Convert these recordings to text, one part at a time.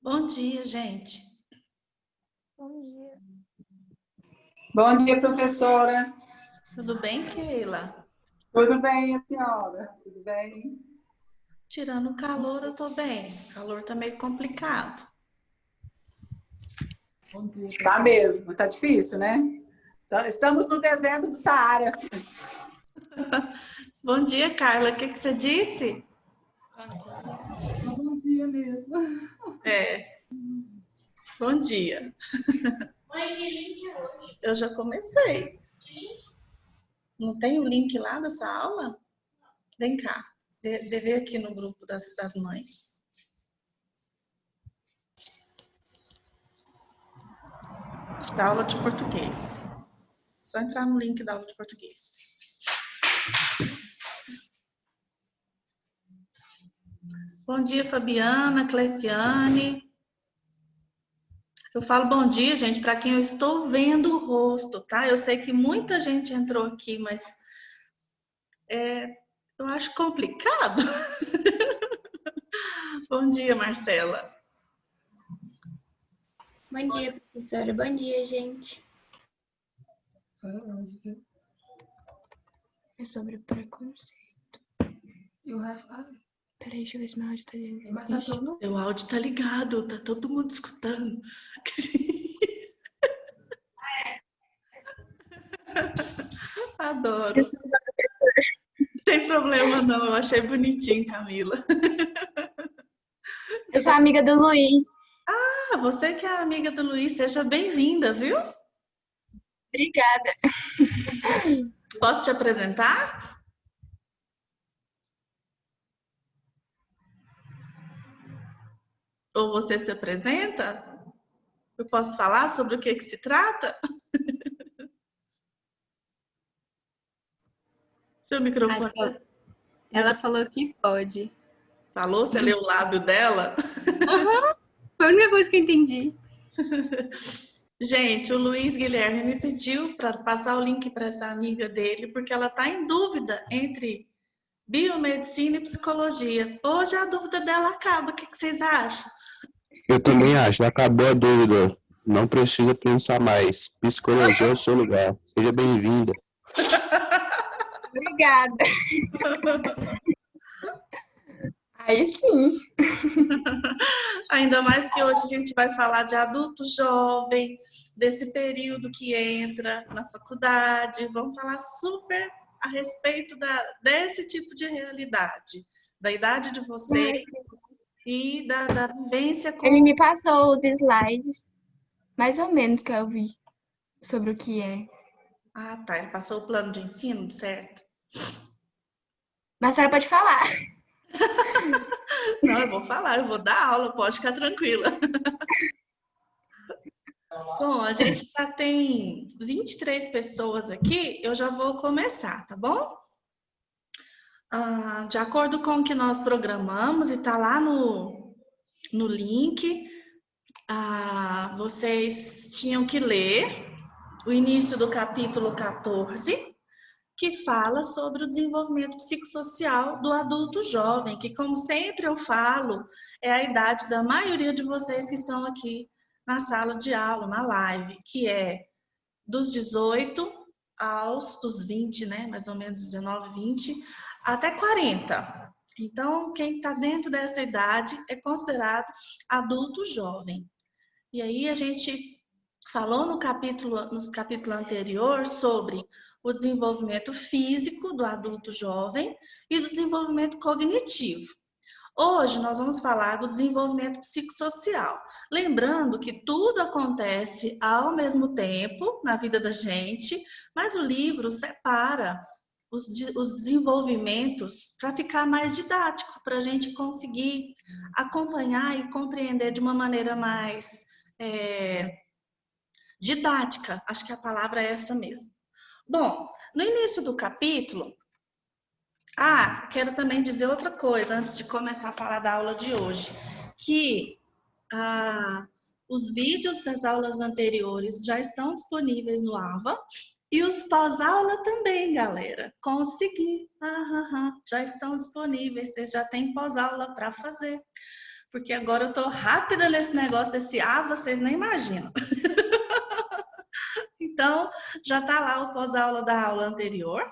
Bom dia, gente. Bom dia. Bom dia, professora. Tudo bem, Keila? Tudo bem, a senhora? Tudo bem? Tirando o calor, eu tô bem. O calor tá meio complicado. Tá mesmo, tá difícil, né? Estamos no deserto do Saara. Bom dia, Carla. O que você disse? Bom dia mesmo. Bom dia. Mãe, que link é hoje? Eu já comecei. Não tem o link lá dessa aula? Vem cá. Deve aqui no grupo das mães. Da aula de português. Só entrar no link da aula de português. Bom dia, Fabiana, Cleciane. Eu falo bom dia, gente, para quem eu estou vendo o rosto, tá? Eu sei que muita gente entrou aqui, mas eu acho complicado. Bom dia, Marcela. Bom dia, professora. Bom dia, gente. É sobre preconceito. Peraí, deixa eu ver se meu áudio tá ligado. Seu áudio tá ligado, tá todo mundo escutando. Adoro. Não tem problema não, eu achei bonitinho, Camila. Eu sou amiga do Luiz. Ah, você que é amiga do Luiz, seja bem-vinda, viu? Obrigada. Posso te apresentar? Ou você se apresenta? Eu posso falar sobre o que se trata? Seu microfone. Ela falou que pode. Falou? Você leu o lábio dela? Uhum. Foi a única coisa que eu entendi. Gente, o Luiz Guilherme me pediu para passar o link para essa amiga dele, porque ela está em dúvida entre biomedicina e psicologia. Hoje a dúvida dela acaba. O que vocês acham? Eu também acho, acabou a dúvida. Não precisa pensar mais. Psicologia é o seu lugar. Seja bem-vinda. Obrigada. Aí sim. Ainda mais que hoje a gente vai falar de adulto jovem, desse período que entra na faculdade. Vamos falar super a respeito desse tipo de realidade, da idade de vocês e da vivência com... Ele me passou os slides, mais ou menos, que eu vi sobre o que é. Ah, tá. Ele passou o plano de ensino, certo? Mas a senhora pode falar. Não, eu vou falar, eu vou dar aula, pode ficar tranquila. Bom, a gente já tem 23 pessoas aqui, eu já vou começar, tá bom? De acordo com o que nós programamos, e tá lá no link, vocês tinham que ler o início do capítulo 14, que fala sobre o desenvolvimento psicossocial do adulto jovem, que, como sempre eu falo, é a idade da maioria de vocês que estão aqui na sala de aula, na live, que é dos 18 dos 20, né, mais ou menos 19, 20, até 40. Então, quem está dentro dessa idade é considerado adulto jovem. E aí a gente falou no capítulo anterior sobre o desenvolvimento físico do adulto jovem e do desenvolvimento cognitivo. Hoje nós vamos falar do desenvolvimento psicossocial. Lembrando que tudo acontece ao mesmo tempo na vida da gente, mas o livro separa os desenvolvimentos para ficar mais didático, para a gente conseguir acompanhar e compreender de uma maneira mais didática. Acho que a palavra é essa mesmo. Bom, no início do capítulo, quero também dizer outra coisa antes de começar a falar da aula de hoje, que os vídeos das aulas anteriores já estão disponíveis no AVA E os pós-aula também, galera. Consegui. Já estão disponíveis. Vocês já têm pós-aula para fazer. Porque agora eu tô rápida nesse negócio desse vocês nem imaginam. Então, já tá lá o pós-aula da aula anterior.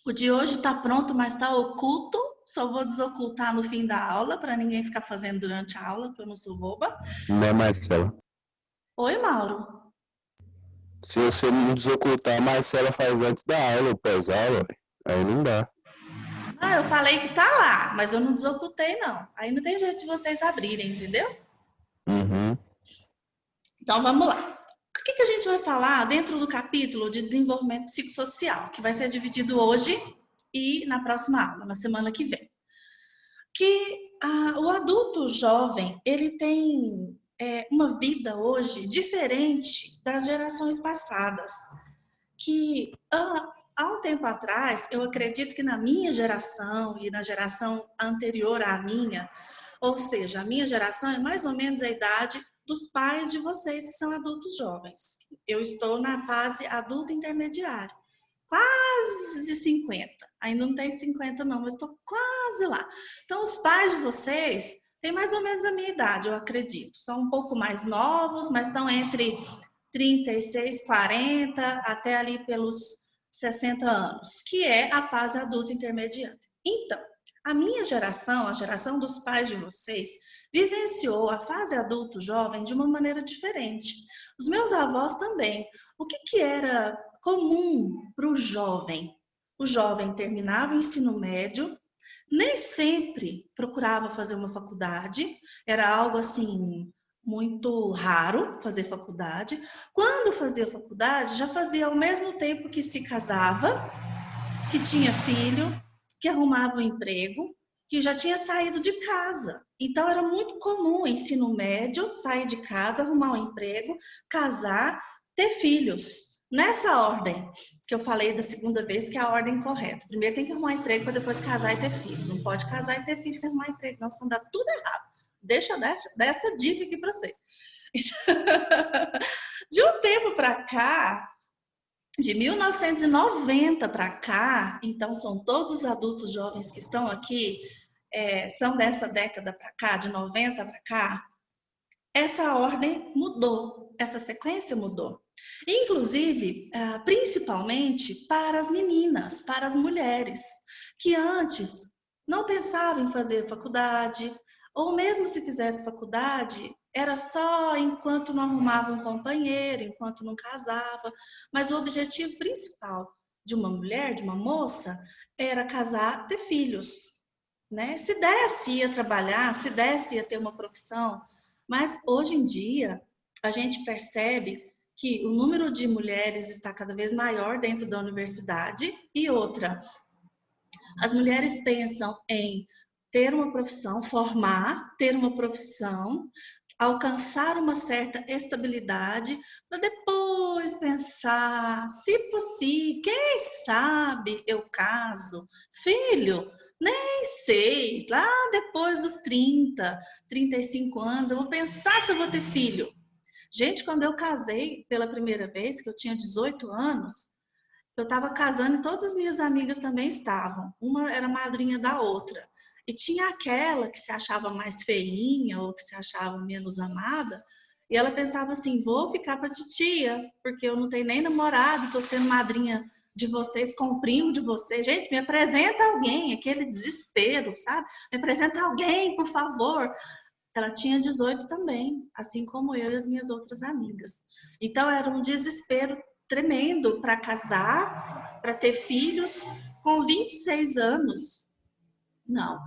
O de hoje tá pronto, mas tá oculto. Só vou desocultar no fim da aula, para ninguém ficar fazendo durante a aula, que eu não sou boba. Né, Marcela? Oi, Mauro. Se você não desocultar, a Marcela faz antes da aula, ou pós-aula, aí não dá. Ah, eu falei que tá lá, mas eu não desocultei, não. Aí não tem jeito de vocês abrirem, entendeu? Uhum. Então, vamos lá. O que a gente vai falar dentro do capítulo de desenvolvimento psicossocial, que vai ser dividido hoje e na próxima aula, na semana que vem? Que o adulto jovem, ele tem uma vida hoje diferente das gerações passadas. Que há um tempo atrás, eu acredito que na minha geração e na geração anterior à minha, ou seja, a minha geração é mais ou menos a idade dos pais de vocês que são adultos jovens. Eu estou na fase adulto intermediário, quase 50. Ainda não tem 50 não, mas estou quase lá. Então, os pais de vocês têm mais ou menos a minha idade, eu acredito. São um pouco mais novos, mas estão entre 36, 40, até ali pelos 60 anos, que é a fase adulta intermediária. Então, a minha geração, a geração dos pais de vocês, vivenciou a fase adulto jovem de uma maneira diferente. Os meus avós também. O que era comum para o jovem? O jovem terminava o ensino médio, nem sempre procurava fazer uma faculdade, era algo assim muito raro fazer faculdade. Quando fazia faculdade, já fazia ao mesmo tempo que se casava, que tinha filho, que arrumava um emprego, que já tinha saído de casa. Então, era muito comum o ensino médio, sair de casa, arrumar um emprego, casar, ter filhos. Nessa ordem que eu falei da segunda vez, que é a ordem correta. Primeiro tem que arrumar emprego para depois casar e ter filho. Não pode casar e ter filho sem arrumar emprego, não, senão dá tudo errado. Deixa dessa dica aqui para vocês. De um tempo para cá, de 1990 para cá, então são todos os adultos jovens que estão aqui, são dessa década para cá, de 90 para cá, essa ordem mudou, essa sequência mudou. Inclusive, principalmente para as meninas, para as mulheres, que antes não pensavam em fazer faculdade, ou mesmo se fizesse faculdade, era só enquanto não arrumava um companheiro, enquanto não casava. Mas o objetivo principal de uma mulher, de uma moça, era casar, ter filhos, né? Se desse, ia trabalhar, se desse, ia ter uma profissão. Mas hoje em dia, a gente percebe que o número de mulheres está cada vez maior dentro da universidade. E outra, as mulheres pensam em ter uma profissão, formar, ter uma profissão, alcançar uma certa estabilidade, para depois pensar, se possível, quem sabe eu caso. Filho, nem sei, lá depois dos 30, 35 anos, eu vou pensar se eu vou ter filho. Gente, quando eu casei pela primeira vez, que eu tinha 18 anos, eu estava casando e todas as minhas amigas também estavam. Uma era madrinha da outra. E tinha aquela que se achava mais feinha ou que se achava menos amada, e ela pensava assim, vou ficar para titia, porque eu não tenho nem namorado, estou sendo madrinha de vocês, com o primo de vocês. Gente, me apresenta alguém, aquele desespero, sabe? Me apresenta alguém, por favor. Ela tinha 18 também, assim como eu e as minhas outras amigas. Então, era um desespero tremendo para casar, para ter filhos. Com 26 anos, não,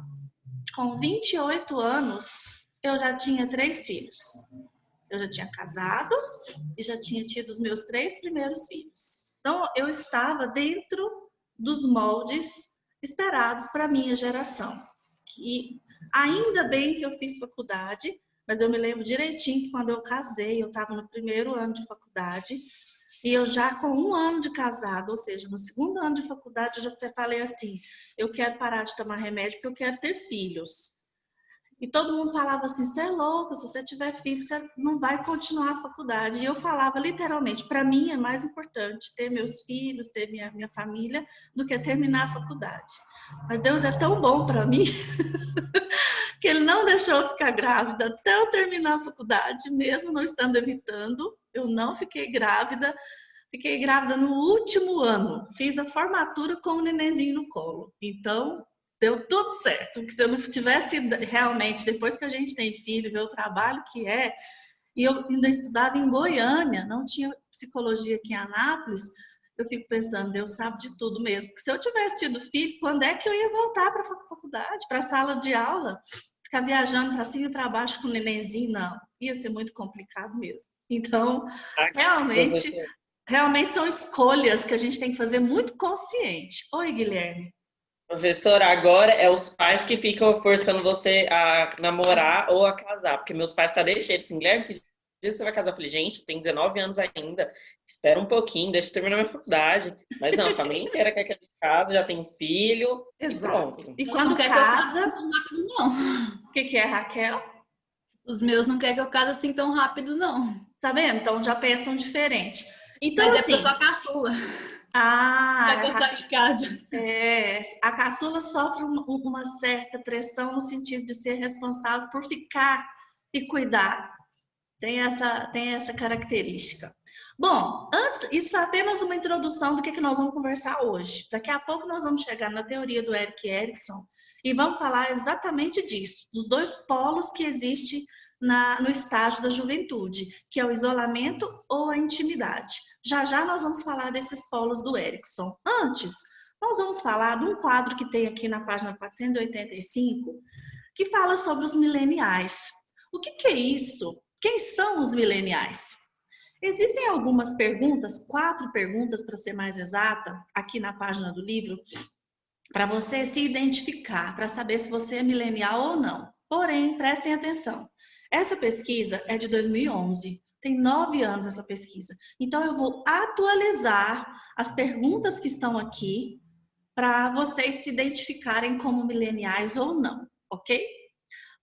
com 28 anos, eu já tinha 3 filhos. Eu já tinha casado e já tinha tido os meus 3 primeiros filhos. Então, eu estava dentro dos moldes esperados para a minha geração. Que, ainda bem que eu fiz faculdade, mas eu me lembro direitinho que quando eu casei, eu estava no primeiro ano de faculdade, e eu já com 1 ano de casado, ou seja, no segundo ano de faculdade, eu já falei assim, eu quero parar de tomar remédio porque eu quero ter filhos. E todo mundo falava assim, você é louca, se você tiver filho, você não vai continuar a faculdade. E eu falava literalmente, para mim é mais importante ter meus filhos, ter minha família, do que terminar a faculdade. Mas Deus é tão bom para mim que Ele não deixou eu ficar grávida até eu terminar a faculdade, mesmo não estando evitando. Eu não fiquei grávida no último ano. Fiz a formatura com o nenenzinho no colo. Então, deu tudo certo. Porque se eu não tivesse realmente, depois que a gente tem filho, ver o trabalho que é, e eu ainda estudava em Goiânia, não tinha psicologia aqui em Anápolis, eu fico pensando, Deus sabe de tudo mesmo. Porque se eu tivesse tido filho, quando é que eu ia voltar para a faculdade, para a sala de aula? Ficar viajando para cima e para baixo com o nenenzinho, não. Ia ser muito complicado mesmo. Então, realmente são escolhas que a gente tem que fazer muito consciente. Oi, Guilherme. Professora, agora é os pais que ficam forçando você a namorar ou a casar. Porque meus pais estão deixando assim, Guilherme, que dia você vai casar? Eu falei, gente, tem 19 anos ainda. Espera um pouquinho, deixa eu terminar minha faculdade. Mas não, a família inteira quer que a gente case, já tem um filho. Exato. E pronto. E quando não quer que eu case casa... assim tão rápido, não. O que é, Raquel? Os meus não querem que eu case assim tão rápido, não. Tá vendo? Então já pensam diferente. Então, Mas assim... é porque eu sou a caçula. Ah, Vai gostar de casa. a caçula sofre uma certa pressão no sentido de ser responsável por ficar e cuidar. Tem essa característica. Bom, isso foi apenas uma introdução do que nós vamos conversar hoje. Daqui a pouco nós vamos chegar na teoria do Erik Erikson e vamos falar exatamente disso, dos dois polos que existem no estágio da juventude, que é o isolamento ou a intimidade. Já já nós vamos falar desses polos do Erikson. Antes, nós vamos falar de um quadro que tem aqui na página 485, que fala sobre os mileniais. O que é isso? Quem são os mileniais? Existem algumas perguntas, 4 perguntas para ser mais exata, aqui na página do livro, para você se identificar, para saber se você é milenial ou não. Porém, prestem atenção, essa pesquisa é de 2011, tem 9 anos essa pesquisa. Então, eu vou atualizar as perguntas que estão aqui para vocês se identificarem como mileniais ou não, ok?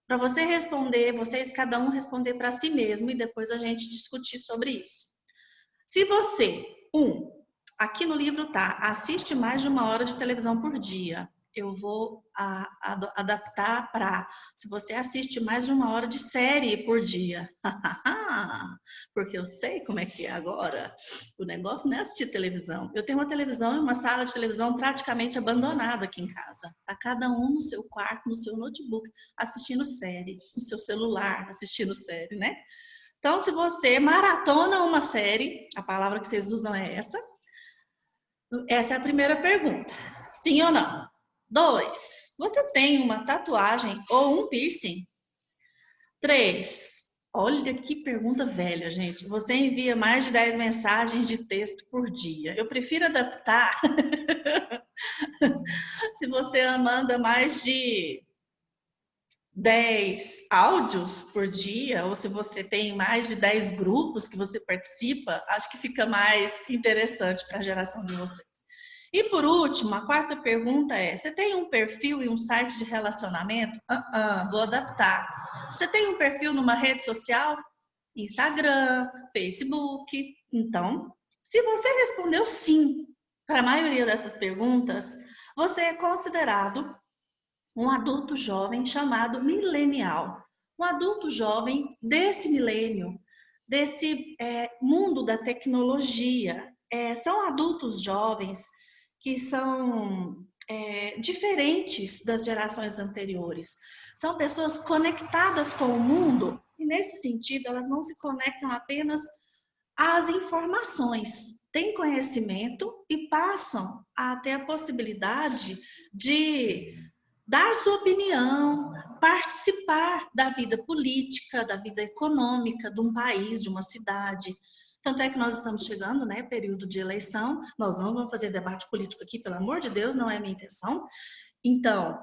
Para você responder, vocês cada um responder para si mesmo e depois a gente discutir sobre isso. Se você, aqui no livro tá, assiste mais de 1 hora de televisão por dia. Eu vou adaptar para, se você assiste mais de 1 hora de série por dia. Porque eu sei como é que é agora. O negócio não é assistir televisão. Eu tenho uma televisão, uma sala de televisão praticamente abandonada aqui em casa. Tá cada um no seu quarto, no seu notebook, assistindo série, no seu celular, assistindo série, né? Então, se você maratona uma série, a palavra que vocês usam é essa. Essa é a primeira pergunta. Sim ou não? 2. Você tem uma tatuagem ou um piercing? 3. Olha que pergunta velha, gente. Você envia mais de 10 mensagens de texto por dia. Eu prefiro adaptar se você manda mais de 10 áudios por dia, ou se você tem mais de 10 grupos que você participa, acho que fica mais interessante para a geração de vocês. E por último, a 4ª pergunta é, você tem um perfil e um site de relacionamento? Vou adaptar. Você tem um perfil numa rede social? Instagram, Facebook? Então, se você respondeu sim para a maioria dessas perguntas, você é considerado um adulto jovem chamado milenial. Um adulto jovem desse milênio, desse mundo da tecnologia. São adultos jovens que são diferentes das gerações anteriores. São pessoas conectadas com o mundo e, nesse sentido, elas não se conectam apenas às informações. Têm conhecimento e passam a ter a possibilidade de dar sua opinião, participar da vida política, da vida econômica de um país, de uma cidade. Tanto é que nós estamos chegando, né, período de eleição, nós não vamos fazer debate político aqui, pelo amor de Deus, não é minha intenção. Então,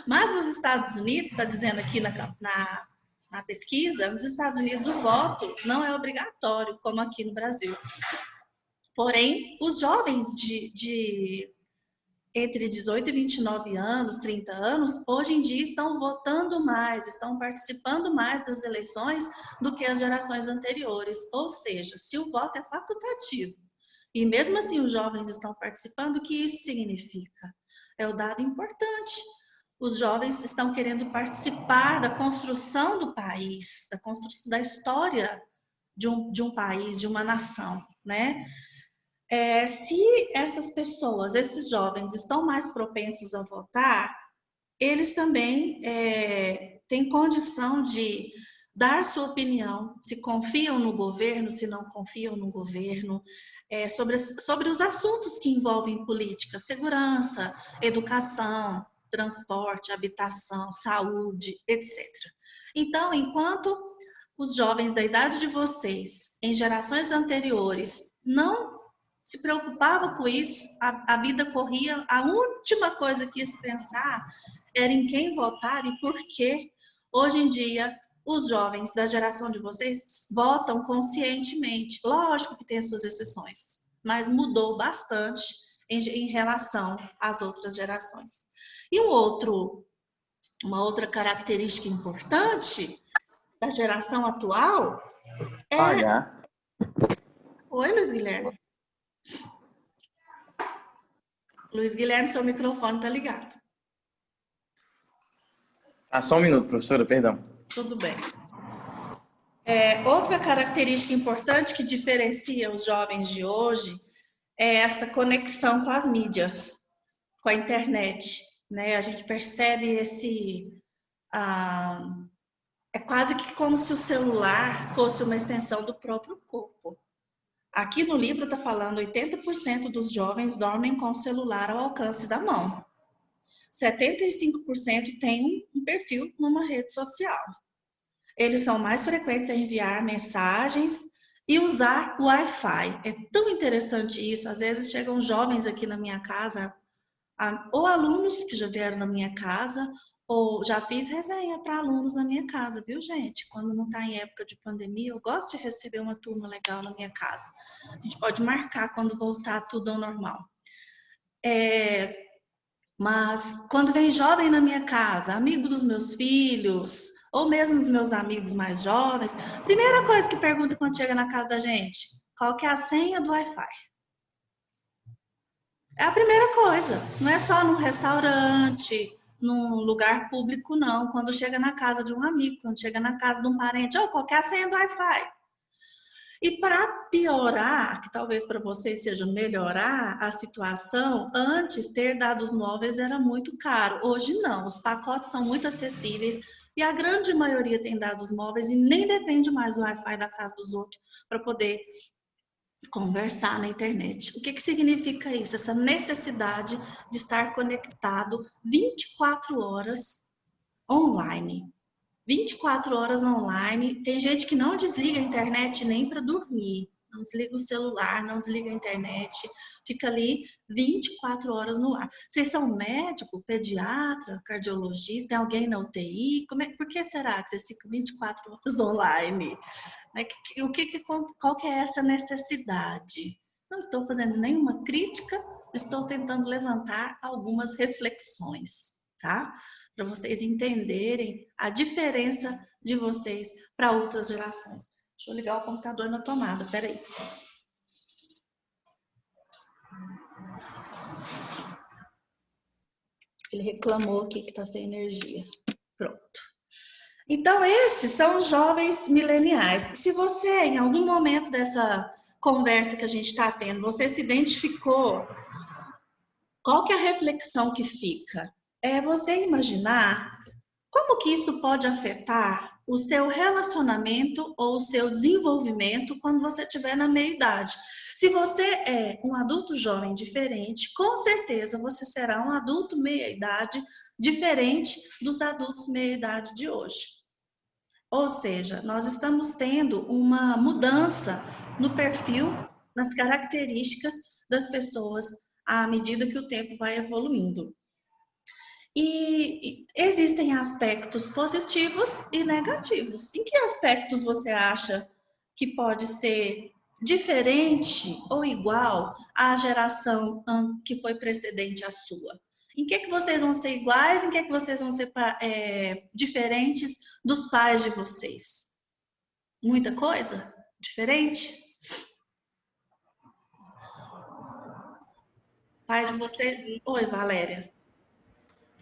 mas nos Estados Unidos, está dizendo aqui na pesquisa, nos Estados Unidos o voto não é obrigatório, como aqui no Brasil. Porém, os jovens entre 18 e 29 anos, 30 anos, hoje em dia estão votando mais, estão participando mais das eleições do que as gerações anteriores. Ou seja, se o voto é facultativo, e mesmo assim os jovens estão participando, o que isso significa? É o dado importante. Os jovens estão querendo participar da construção do país, da construção da história de um país, de uma nação, né? Se essas pessoas, esses jovens, estão mais propensos a votar, eles também têm condição de dar sua opinião, se confiam no governo, se não confiam no governo, sobre os assuntos que envolvem política, segurança, educação, transporte, habitação, saúde, etc. Então, enquanto os jovens da idade de vocês, em gerações anteriores, não se preocupava com isso, a vida corria, a última coisa que ia se pensar era em quem votar e por quê. Hoje em dia, os jovens da geração de vocês votam conscientemente. Lógico que tem as suas exceções, mas mudou bastante em relação às outras gerações. E uma outra característica importante da geração atual é... Oi, Luiz Guilherme. Luiz Guilherme, seu microfone está ligado. Só um minuto, professora, perdão. Tudo bem. Outra característica importante que diferencia os jovens de hoje é essa conexão com as mídias, com a internet, né? A gente percebe é quase que como se o celular fosse uma extensão do próprio corpo. Aqui no livro está falando 80% dos jovens dormem com o celular ao alcance da mão. 75% têm um perfil numa rede social. Eles são mais frequentes em enviar mensagens e usar Wi-Fi. É tão interessante isso. Às vezes chegam jovens aqui na minha casa, ou alunos que já vieram na minha casa, ou já fiz resenha para alunos na minha casa, viu, gente? Quando não está em época de pandemia, eu gosto de receber uma turma legal na minha casa. A gente pode marcar quando voltar tudo ao normal. Mas quando vem jovem na minha casa, amigo dos meus filhos, ou mesmo os meus amigos mais jovens, primeira coisa que pergunta quando chega na casa da gente, qual que é a senha do Wi-Fi? É a primeira coisa, não é só num restaurante, num lugar público, não. Quando chega na casa de um amigo, quando chega na casa de um parente, qual que é a senha do Wi-Fi? E para piorar, que talvez para vocês seja melhorar a situação, antes ter dados móveis era muito caro. Hoje não, os pacotes são muito acessíveis e a grande maioria tem dados móveis e nem depende mais do Wi-Fi da casa dos outros para poder conversar na internet. O que significa isso? Essa necessidade de estar conectado 24 horas online. 24 horas online. Tem gente que não desliga a internet nem para dormir. Não desliga o celular, não desliga a internet. Fica ali 24 horas no ar. Vocês são médico, pediatra, cardiologista? Tem alguém na UTI? Por que será que vocês ficam 24 horas online? Qual que é essa necessidade? Não estou fazendo nenhuma crítica, estou tentando levantar algumas reflexões, tá? Para vocês entenderem a diferença de vocês para outras gerações. Deixa eu ligar o computador na tomada, peraí. Ele reclamou aqui que está sem energia. Pronto. Então, esses são os jovens mileniais. Se você, em algum momento dessa conversa que a gente está tendo, você se identificou, qual que é a reflexão que fica? É você imaginar como que isso pode afetar o seu relacionamento ou o seu desenvolvimento quando você estiver na meia-idade. Se você é um adulto jovem diferente, com certeza você será um adulto meia-idade diferente dos adultos meia-idade de hoje. Ou seja, nós estamos tendo uma mudança no perfil, nas características das pessoas à medida que o tempo vai evoluindo. E existem aspectos positivos e negativos. Em que aspectos você acha que pode ser diferente ou igual à geração que foi precedente à sua? Em que vocês vão ser iguais, em que vocês vão ser diferentes dos pais de vocês? Muita coisa? Diferente? Pai de você... Oi, Valéria.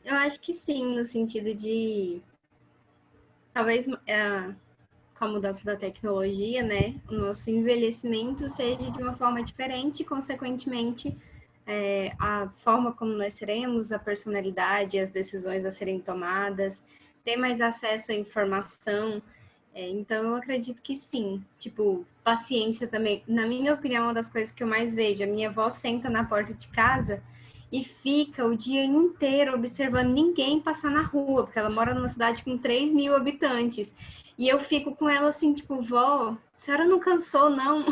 Eu acho que sim, no sentido de talvez com a mudança da tecnologia, né, o nosso envelhecimento seja de uma forma diferente e, consequentemente, a forma como nós seremos, a personalidade, as decisões a serem tomadas, ter mais acesso à informação. Então, eu acredito que sim. Tipo, paciência também. Na minha opinião, uma das coisas que eu mais vejo, a minha avó senta na porta de casa e fica o dia inteiro observando ninguém passar na rua, porque ela mora numa cidade com 3.000 habitantes. E eu fico com ela assim, tipo, vó, a senhora não cansou, não?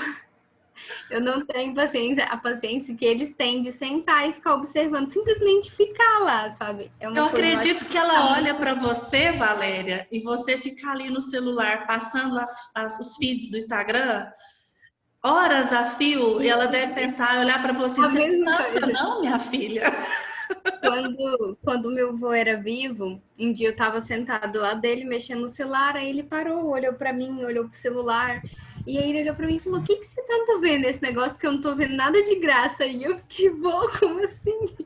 Eu não tenho paciência, a paciência que eles têm de sentar e ficar observando, simplesmente ficar lá, sabe? Eu acredito que ela olha para você, Valéria, e você fica ali no celular passando os feeds do Instagram, horas a fio, e ela deve pensar, olhar para você, você não cansa não, minha filha? Quando meu avô era vivo, um dia eu estava sentado lá dele, mexendo no celular, aí ele parou, olhou para mim, olhou pro celular, e aí ele olhou para mim e falou, o que você tanto vê nesse negócio que eu não tô vendo nada de graça? E eu fiquei, vô, como assim?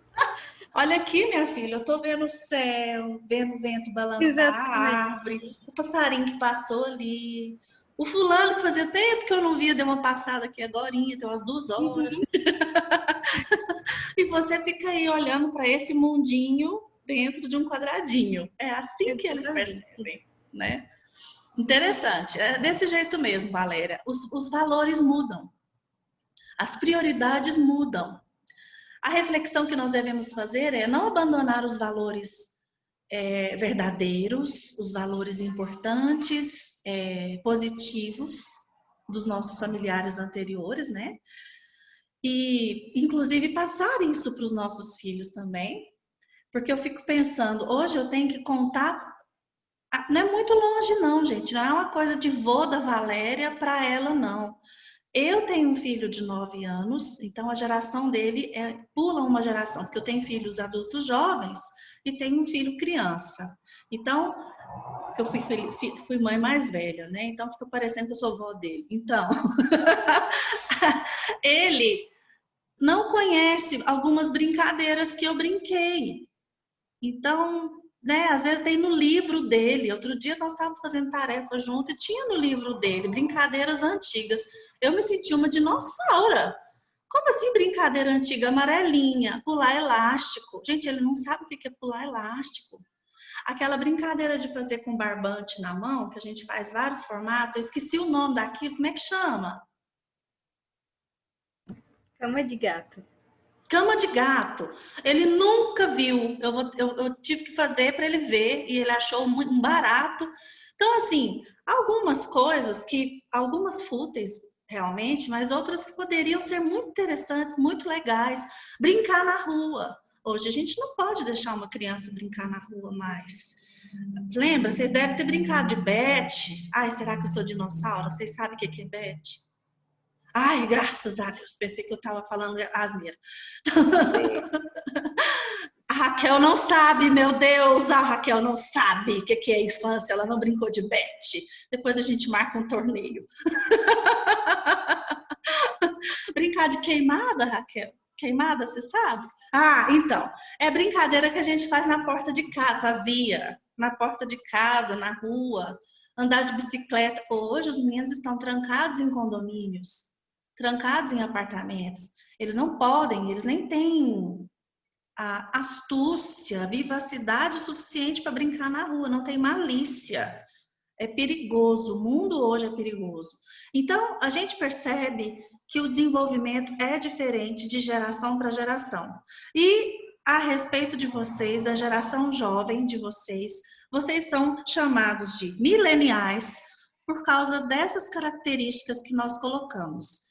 Olha aqui, minha filha, eu tô vendo o céu, vendo o vento balançar Exatamente. a árvore, o passarinho que passou ali, o fulano que fazia tempo que eu não via, deu uma passada aqui agorinha, tem umas 2 horas. E você fica aí olhando para esse mundinho dentro de um quadradinho. É assim que eles percebem, né? Interessante. É desse jeito mesmo, Valéria. Os valores mudam. As prioridades mudam. A reflexão que nós devemos fazer é não abandonar os valores verdadeiros, os valores importantes, positivos dos nossos familiares anteriores, né? E, inclusive, passar isso para os nossos filhos também, porque eu fico pensando, hoje eu tenho que contar, não é muito longe não, gente, não é uma coisa de vô da Valéria para ela, não. Eu tenho um filho de 9 anos, então a geração dele pula uma geração, porque eu tenho filhos adultos jovens e tenho um filho criança. Então, eu fui mãe mais velha, né? Então fica parecendo que eu sou vó dele. Então, ele não conhece algumas brincadeiras que eu brinquei. Então, né, às vezes tem no livro dele. Outro dia nós estávamos fazendo tarefa junto e tinha no livro dele brincadeiras antigas. Eu me senti uma dinossauro. Como assim brincadeira antiga? Amarelinha, pular elástico. Gente, ele não sabe o que é pular elástico. Aquela brincadeira de fazer com barbante na mão, que a gente faz vários formatos, eu esqueci o nome daquilo, como é que chama? Cama de gato. Cama de gato. Ele nunca viu. Eu tive que fazer para ele ver e ele achou um barato. Então, assim, algumas coisas algumas fúteis realmente, mas outras que poderiam ser muito interessantes, muito legais. Brincar na rua. Hoje a gente não pode deixar uma criança brincar na rua mais. Lembra? Vocês devem ter brincado de bete. Ai, será que eu sou dinossauro? Vocês sabem o que é bete? Ai, graças a Deus, pensei que eu estava falando asneira. A Raquel não sabe, meu Deus, a Raquel não sabe o que é infância, ela não brincou de bete. Depois a gente marca um torneio. Brincar de queimada, Raquel? Queimada, você sabe? Ah, então, é brincadeira que a gente faz na porta de casa, fazia na porta de casa, na rua, andar de bicicleta. Hoje os meninos estão trancados em condomínios, trancados em apartamentos. Eles não podem, eles nem têm a astúcia, a vivacidade suficiente para brincar na rua, não tem malícia. É perigoso, o mundo hoje é perigoso. Então, a gente percebe que o desenvolvimento é diferente de geração para geração. E a respeito de vocês, da geração jovem de vocês, vocês são chamados de mileniais por causa dessas características que nós colocamos.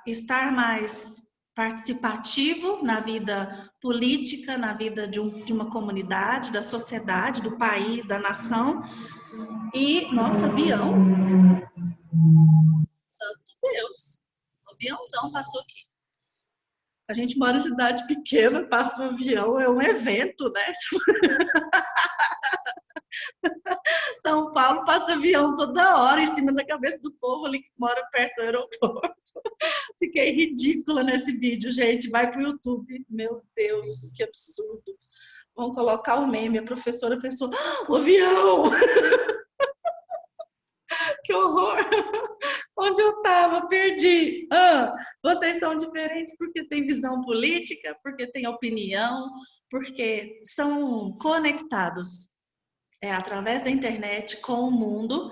Estar mais participativo na vida política, na vida de uma comunidade, da sociedade, do país, da nação. E, nossa, avião. santo Deus. Um aviãozão passou aqui. A gente mora em cidade pequena, passa um avião, é um evento, né? São Paulo passa avião toda hora em cima da cabeça do povo ali que mora perto do aeroporto. Fiquei ridícula nesse vídeo, gente. Vai pro YouTube. Meu Deus, que absurdo. Vamos colocar o meme. A professora pensou, o avião! Que horror! Onde eu estava? Perdi. Vocês são diferentes porque têm visão política, porque têm opinião, porque são conectados através da internet com o mundo.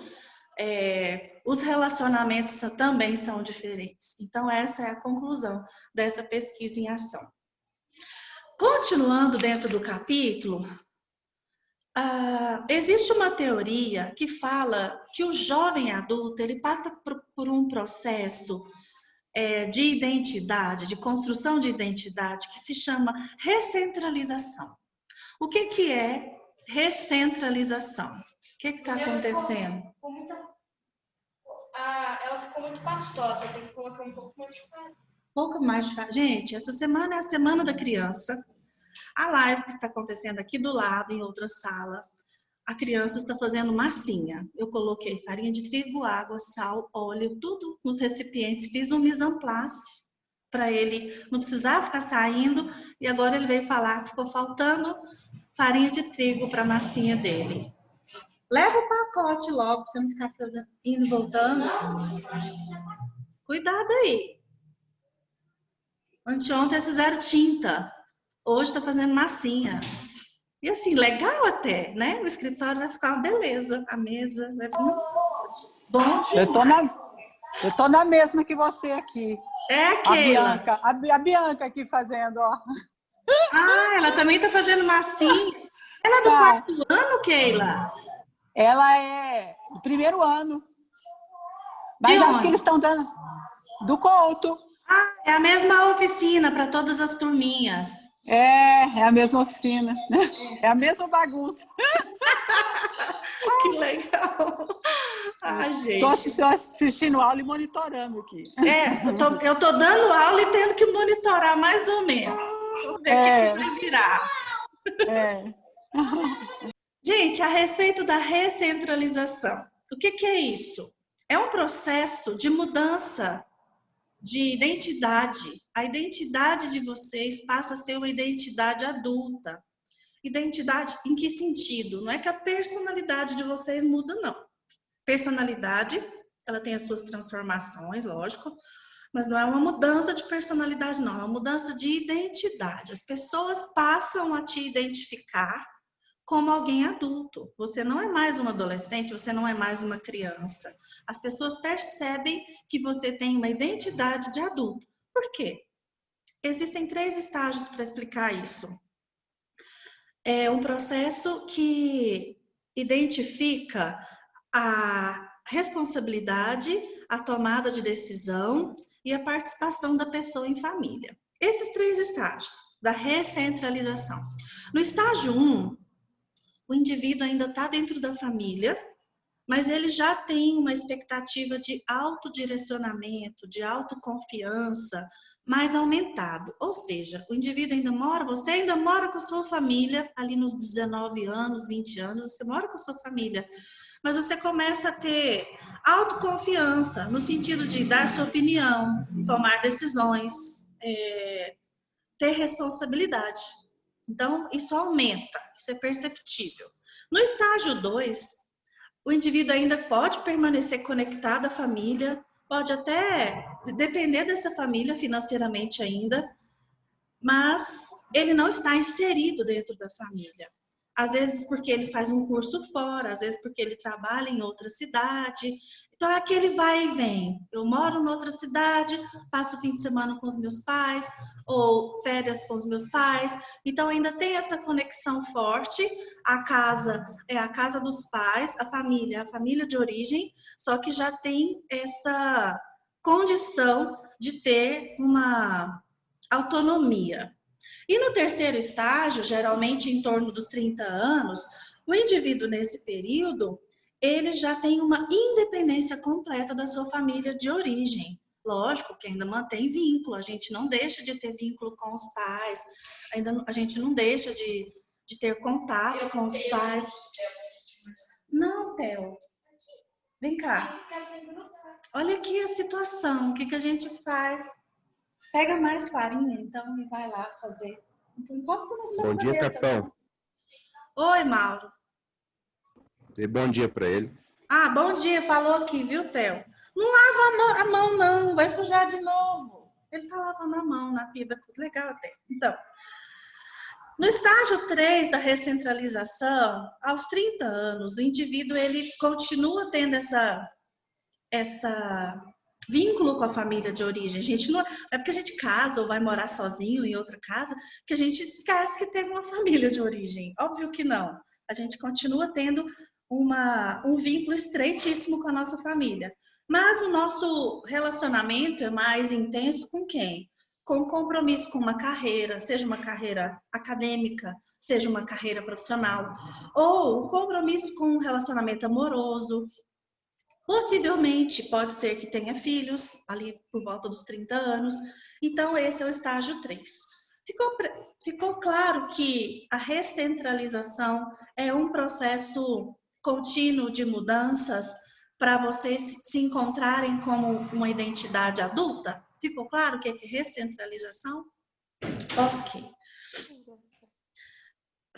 Os relacionamentos também são diferentes. Então, essa é a conclusão dessa pesquisa em ação. Continuando dentro do capítulo, existe uma teoria que fala que o jovem adulto ele passa por um processo de identidade, de construção de identidade, que se chama recentralização. O que é recentralização? O que está acontecendo? Ela ficou muito pastosa, tem que colocar um pouco mais de farinha. Pouco mais de farinha. Gente, essa semana é a Semana da Criança. A live que está acontecendo aqui do lado, em outra sala, a criança está fazendo massinha. Eu coloquei farinha de trigo, água, sal, óleo, tudo nos recipientes. Fiz um mise en place para ele não precisar ficar saindo. E agora ele veio falar que ficou faltando farinha de trigo para a massinha dele. Leva o pacote logo, para você não ficar indo e voltando. Cuidado aí. Anteontem eles fizeram tinta. Hoje está fazendo massinha. E assim, legal até, né? O escritório vai ficar uma beleza. A mesa vai ficar bom. Eu tô na mesma que você aqui. Keila. A Bianca aqui fazendo, ó. Ela também está fazendo massinha. Ela é do quarto ano, Keila? Ela é do primeiro ano. Mas de acho onde? que eles estão dando do Couto. É a mesma oficina para todas as turminhas. É a mesma oficina. É a mesma bagunça. Que legal. Gente. Estou assistindo aula e monitorando aqui. Eu tô dando aula e tendo que monitorar mais ou menos. Vamos ver o que vai virar. Gente, a respeito da recentralização. O que é isso? É um processo de mudança de identidade. A identidade de vocês passa a ser uma identidade adulta. Identidade em que sentido? Não é que a personalidade de vocês muda, não. Personalidade, ela tem as suas transformações, lógico, mas não é uma mudança de personalidade, não. É uma mudança de identidade. As pessoas passam a te identificar como alguém adulto. Você não é mais um adolescente, você não é mais uma criança. As pessoas percebem que você tem uma identidade de adulto. Por quê? Existem 3 estágios para explicar isso. É um processo que identifica a responsabilidade, a tomada de decisão e a participação da pessoa em família. Esses 3 estágios da recentralização. No estágio 1, o indivíduo ainda está dentro da família, mas ele já tem uma expectativa de autodirecionamento, de autoconfiança mais aumentado. Ou seja, o indivíduo você ainda mora com a sua família, ali nos 19 anos, 20 anos, você mora com a sua família, mas você começa a ter autoconfiança, no sentido de dar sua opinião, tomar decisões, ter responsabilidade. Então, isso aumenta, isso é perceptível. No estágio 2, o indivíduo ainda pode permanecer conectado à família, pode até depender dessa família financeiramente ainda, mas ele não está inserido dentro da família. Às vezes porque ele faz um curso fora, às vezes porque ele trabalha em outra cidade. Então, é aquele vai e vem. Eu moro em outra cidade, passo o fim de semana com os meus pais, ou férias com os meus pais. Então, ainda tem essa conexão forte. A casa é a casa dos pais, a família de origem, só que já tem essa condição de ter uma autonomia. E no terceiro estágio, geralmente em torno dos 30 anos, o indivíduo nesse período, ele já tem uma independência completa da sua família de origem. Lógico que ainda mantém vínculo, a gente não deixa de ter vínculo com os pais, a gente não deixa de ter contato com os pais. Não, Theo. Vem cá. Olha aqui a situação, o que a gente faz? Pega mais farinha, então, e vai lá fazer. Encosta na sua Bom dia, capitão. Oi, Mauro. Dê bom dia para ele. Ah, bom dia, falou aqui, viu, Theo? Não lava a mão, não, vai sujar de novo. Ele tá lavando a mão na pia da coisa. Legal até. Então, no estágio 3 da recentralização, aos 30 anos, o indivíduo ele continua tendo essa vínculo com a família de origem. A gente não é porque a gente casa ou vai morar sozinho em outra casa que a gente esquece que teve uma família de origem. Óbvio que não. A gente continua tendo um vínculo estreitíssimo com a nossa família. Mas o nosso relacionamento é mais intenso com quem? Com compromisso com uma carreira, seja uma carreira acadêmica, seja uma carreira profissional, ou compromisso com um relacionamento amoroso. Possivelmente, pode ser que tenha filhos, ali por volta dos 30 anos. Então, esse é o estágio 3. Ficou claro que a recentralização é um processo contínuo de mudanças para vocês se encontrarem como uma identidade adulta? Ficou claro o que é recentralização? Ok.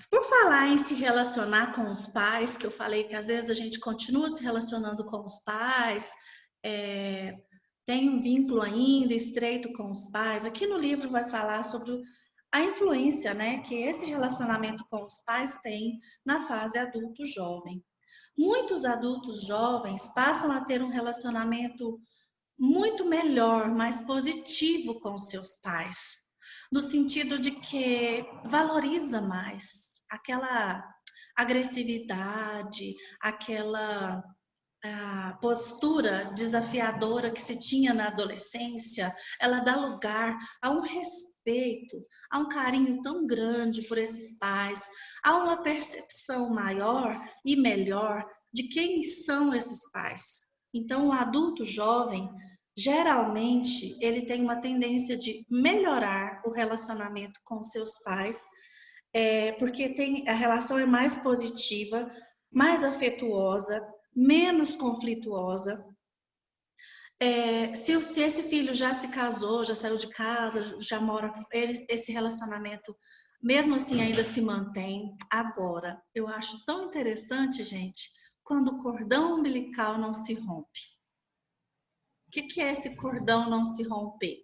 Por falar em se relacionar com os pais, que eu falei que às vezes a gente continua se relacionando com os pais, tem um vínculo ainda estreito com os pais. Aqui no livro vai falar sobre a influência, né, que esse relacionamento com os pais tem na fase adulto-jovem. Muitos adultos jovens passam a ter um relacionamento muito melhor, mais positivo com seus pais, no sentido de que valoriza mais aquela agressividade, aquela postura desafiadora que se tinha na adolescência. Ela dá lugar a um respeito, a um carinho tão grande por esses pais, a uma percepção maior e melhor de quem são esses pais. Então, o adulto jovem, geralmente, ele tem uma tendência de melhorar o relacionamento com seus pais, porque a relação é mais positiva, mais afetuosa, menos conflituosa. Se esse filho já se casou, já saiu de casa, já mora, esse relacionamento, mesmo assim, ainda se mantém. Agora, eu acho tão interessante, gente, quando o cordão umbilical não se rompe. O que é esse cordão não se romper?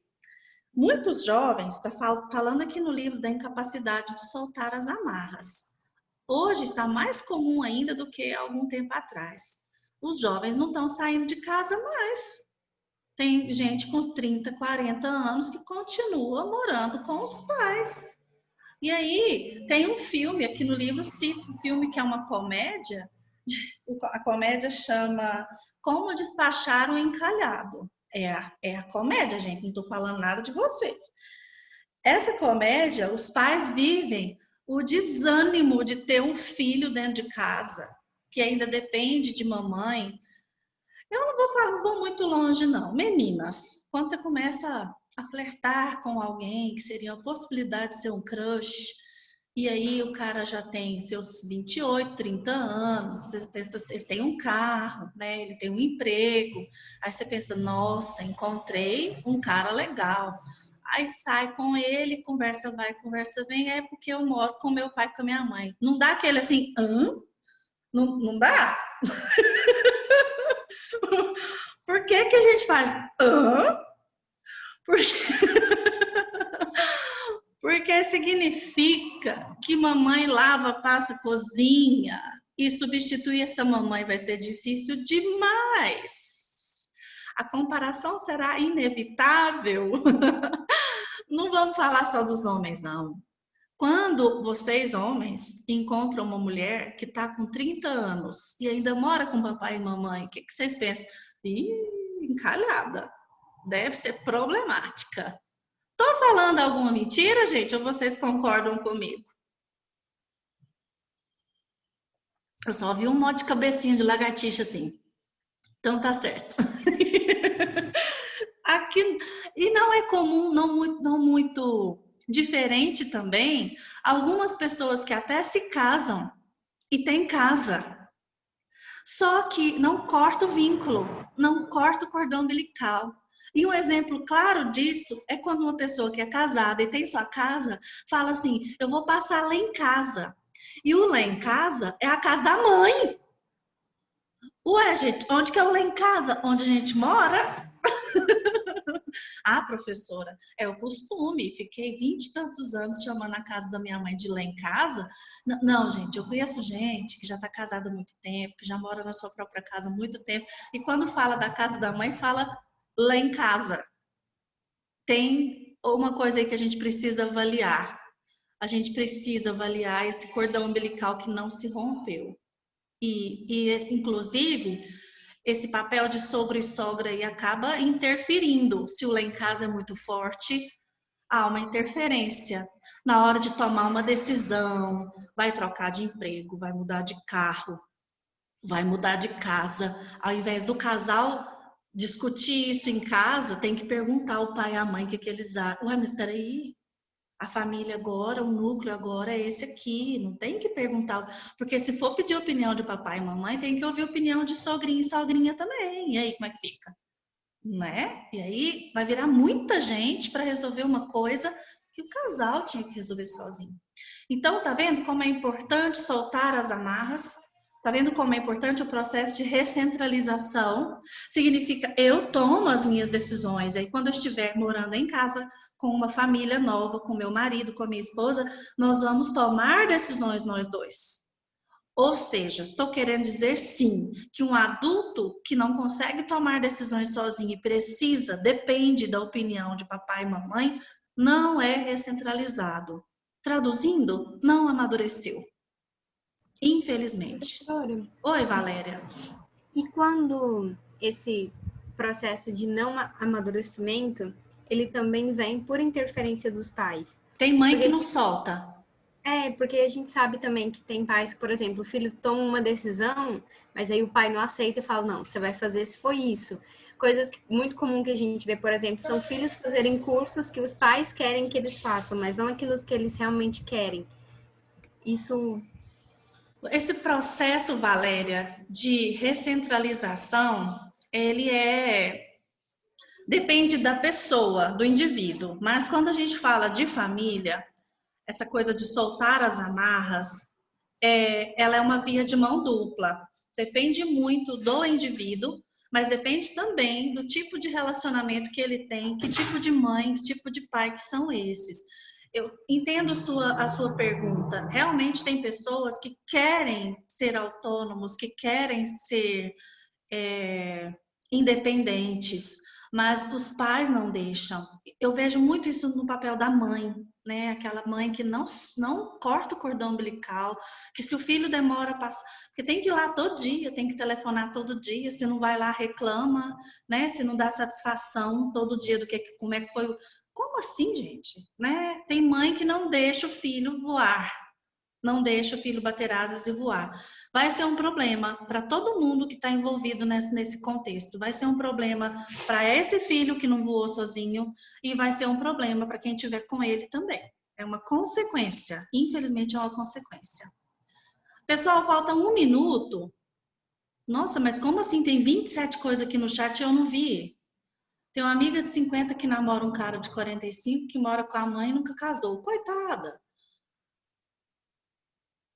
Muitos jovens, está falando aqui no livro da incapacidade de soltar as amarras. Hoje está mais comum ainda do que há algum tempo atrás. Os jovens não estão saindo de casa mais. Tem gente com 30, 40 anos que continua morando com os pais. E aí, tem um filme, aqui no livro cita um filme que é uma comédia. A comédia chama Como Despachar um Encalhado. É a comédia, gente, não estou falando nada de vocês. Essa comédia, os pais vivem o desânimo de ter um filho dentro de casa, que ainda depende de mamãe. Eu não vou muito longe, não. Meninas, quando você começa a flertar com alguém, que seria a possibilidade de ser um crush, e aí o cara já tem seus 28, 30 anos, você pensa, ele tem um carro, né? Ele tem um emprego, aí você pensa, nossa, encontrei um cara legal. Aí sai com ele, conversa vai, conversa vem, é porque eu moro com meu pai e com a minha mãe. Não dá aquele assim, Não dá? Por que a gente faz? Porque significa que mamãe lava, passa, cozinha, e substituir essa mamãe vai ser difícil demais. A comparação será inevitável. Não vamos falar só dos homens, não. Quando vocês, homens, encontram uma mulher que está com 30 anos e ainda mora com papai e mamãe, o que vocês pensam? Encalhada. Deve ser problemática. Estou falando alguma mentira, gente, ou vocês concordam comigo? Eu só vi um monte de cabecinha de lagartixa assim. Então tá certo. Aqui, e não é comum, não muito diferente também, algumas pessoas que até se casam e têm casa. Só que não corta o vínculo, não corta o cordão umbilical. E um exemplo claro disso é quando uma pessoa que é casada e tem sua casa, fala assim, eu vou passar lá em casa. E o lá em casa é a casa da mãe. Ué, gente, onde que é o lá em casa? Onde a gente mora? Ah, professora, é o costume. Fiquei 20 e tantos anos chamando a casa da minha mãe de lá em casa. Não, gente, eu conheço gente que já está casada há muito tempo, que já mora na sua própria casa há muito tempo. E quando fala da casa da mãe, fala lá em casa. Tem uma coisa aí que a gente precisa avaliar. A gente precisa avaliar esse cordão umbilical que não se rompeu. Inclusive, esse papel de sogro e sogra aí acaba interferindo. Se o lá em casa é muito forte, há uma interferência. Na hora de tomar uma decisão, vai trocar de emprego, vai mudar de carro, vai mudar de casa. Ao invés do casal discutir isso em casa, tem que perguntar ao pai e à mãe o que eles acham. Ué, mas espera aí. A família agora, o núcleo agora é esse aqui, não tem que perguntar, porque se for pedir opinião de papai e mamãe, tem que ouvir opinião de sogrinho e sogrinha também. E aí, como é que fica? Não é? E aí vai virar muita gente para resolver uma coisa que o casal tinha que resolver sozinho. Então, tá vendo como é importante soltar as amarras? Tá vendo como é importante o processo de recentralização? Significa eu tomo as minhas decisões. Aí quando eu estiver morando em casa com uma família nova, com meu marido, com a minha esposa, nós vamos tomar decisões nós dois. Ou seja, estou querendo dizer sim, que um adulto que não consegue tomar decisões sozinho e precisa, depende da opinião de papai e mamãe, não é recentralizado. Traduzindo, não amadureceu. Infelizmente. Professora, Oi, Valéria. e quando esse processo de não amadurecimento, ele também vem por interferência dos pais? Tem mãe que não solta. Porque a gente sabe também que tem pais que, por exemplo, o filho toma uma decisão, mas aí o pai não aceita e fala, não, você vai fazer se for isso. Coisas muito comum que a gente vê, por exemplo, são filhos fazerem cursos que os pais querem que eles façam, mas não aquilo que eles realmente querem. Isso... Esse processo, Valéria, de recentralização, ele depende da pessoa, do indivíduo. Mas quando a gente fala de família, essa coisa de soltar as amarras, ela é uma via de mão dupla. Depende muito do indivíduo, mas depende também do tipo de relacionamento que ele tem, que tipo de mãe, que tipo de pai que são esses. Eu entendo a sua pergunta. Realmente tem pessoas que querem ser autônomos, que querem ser independentes, mas os pais não deixam. Eu vejo muito isso no papel da mãe, né? Aquela mãe que não corta o cordão umbilical, que se o filho demora a passar, porque tem que ir lá todo dia, tem que telefonar todo dia, se não vai lá reclama, né? Se não dá satisfação todo dia do como é que foi. Como assim, gente? Né? Tem mãe que não deixa o filho voar, não deixa o filho bater asas e voar. Vai ser um problema para todo mundo que está envolvido nesse contexto. Vai ser um problema para esse filho que não voou sozinho e vai ser um problema para quem estiver com ele também. É uma consequência. Infelizmente, é uma consequência. Pessoal, falta 1 minuto. Nossa, mas como assim? Tem 27 coisas aqui no chat e eu não vi. Tem uma amiga de 50 que namora um cara de 45 que mora com a mãe e nunca casou. Coitada.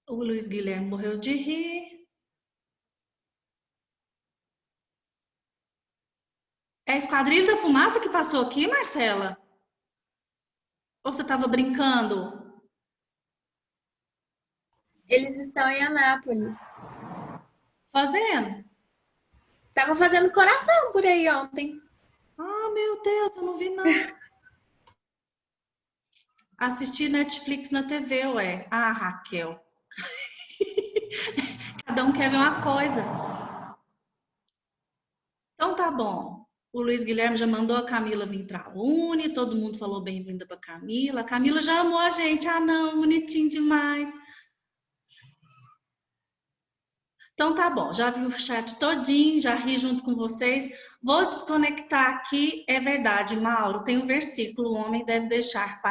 O Luiz Guilherme morreu de rir. É a Esquadrilha da Fumaça que passou aqui, Marcela? Ou você estava brincando? Eles estão em Anápolis. Fazendo? Tava fazendo coração por aí ontem. Ah, meu Deus, eu não vi não. Assistir Netflix na TV, ué. Ah, Raquel. Cada um quer ver uma coisa. Então tá bom. O Luiz Guilherme já mandou a Camila vir para a Uni, todo mundo falou bem-vinda para Camila. A Camila já amou a gente. Ah, não, bonitinho demais. Então tá bom, já vi o chat todinho, já ri junto com vocês. Vou desconectar aqui, é verdade, Mauro, tem um versículo, o homem deve deixar